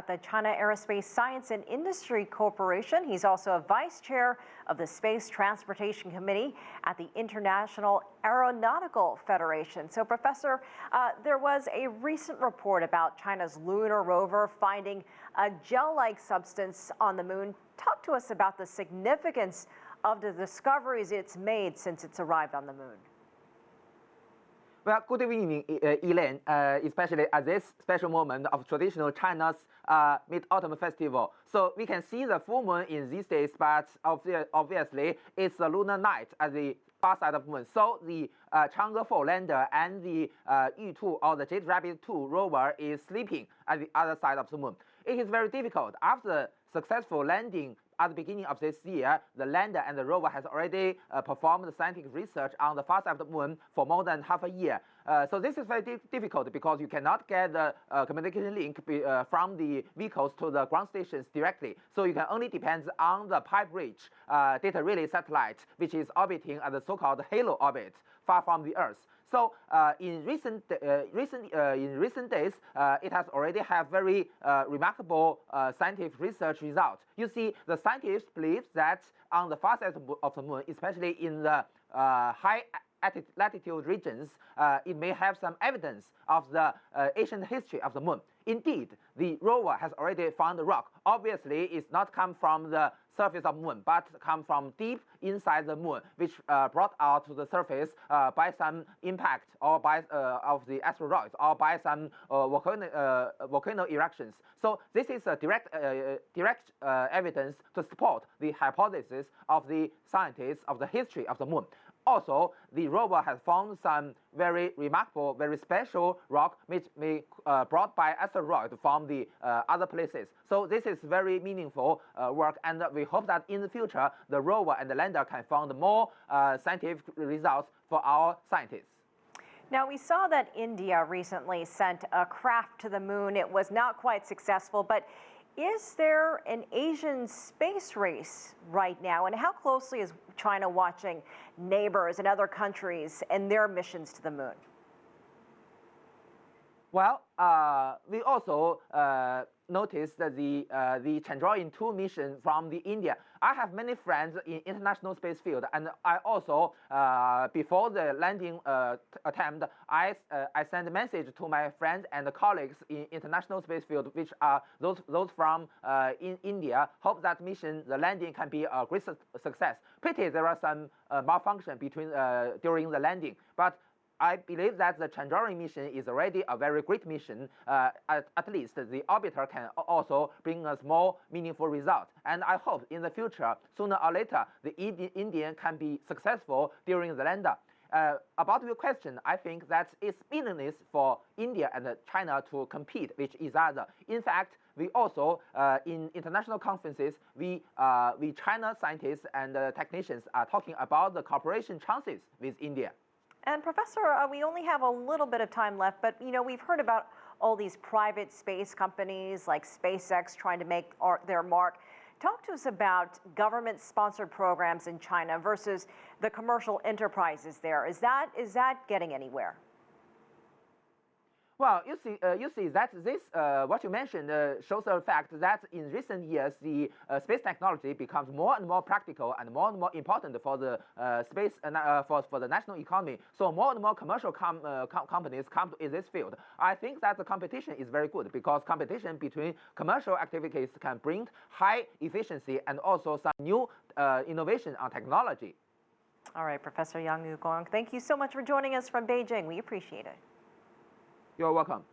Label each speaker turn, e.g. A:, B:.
A: The China Aerospace Science and Industry Corporation. He's also a vice chair of the Space Transportation Committee at the International Aeronautical Federation. So, Professor, there was a recent report about China's lunar rover finding a gel-like substance on the moon. Talk to us about the significance of the discoveries it's made since it's arrived on the moon.
B: Well, good evening, Elaine, especially at this special moment of traditional China's Mid-Autumn Festival. So we can see the full moon in these days, but obviously it's a lunar night at the far side of the moon. So the Chang'e 4 lander and the Yu-2 or the Jade-Rabbit 2 rover is sleeping at the other side of the moon. It is very difficult. After successful landing at the beginning of this year, the lander and the rover has already performed scientific research on the far side of the moon for more than half a year. So this is very difficult because you cannot get the communication link from the vehicles to the ground stations directly. So you can only depend on the pipe-rich data relay satellite, which is orbiting at the so-called halo orbit, far from the Earth. So in recent days, it has already have very remarkable scientific research results. You see, the scientists believe that on the far side of the moon, especially in the high latitude regions, it may have some evidence of the ancient history of the moon. Indeed, the rover has already found the rock. Obviously, it's not come from the surface of the moon, but come from deep inside the moon, which brought out to the surface by some impact or by of the asteroids or by some volcano eruptions. So this is a direct evidence to support the hypothesis of the scientists of the history of the moon. Also, the rover has found some very remarkable, very special rock which may brought by asteroid from the other places. So this is very meaningful work, and we hope that in the future the rover and the lander can find more scientific results for our scientists.
A: Now, we saw that India recently sent a craft to the moon. It was not quite successful, but is there an Asian space race right now? And how closely is China watching neighbors and other countries and their missions to the moon?
B: Well, we also noticed that the Chandrayaan-2 mission from the India. I have many friends in international space field, and I also, before the landing attempt, I sent a message to my friends and colleagues in international space field, which are those from in India. Hope that mission, the landing, can be a great success. Pity there are some malfunction between during the landing, but I believe that the Chandrayaan mission is already a very great mission. At least the orbiter can also bring us more meaningful results. And I hope in the future, sooner or later, the Indian can be successful during the lander. About your question, I think that it's meaningless for India and China to compete with each other. In fact, we also, in international conferences, we China scientists and technicians are talking about the cooperation chances with India.
A: And Professor, we only have a little bit of time left, but we've heard about all these private space companies like SpaceX trying to make their mark. Talk to us about government-sponsored programs in China versus the commercial enterprises there. Is that getting anywhere?
B: Well, you see that this what you mentioned shows the fact that in recent years the space technology becomes more and more practical and more important for the space for the national economy. So more and more commercial companies come in this field. I think that the competition is very good because competition between commercial activities can bring high efficiency and also some new innovation on technology.
A: All right, Professor Yang Yuguang, thank you so much for joining us from Beijing. We appreciate it.
B: You're welcome.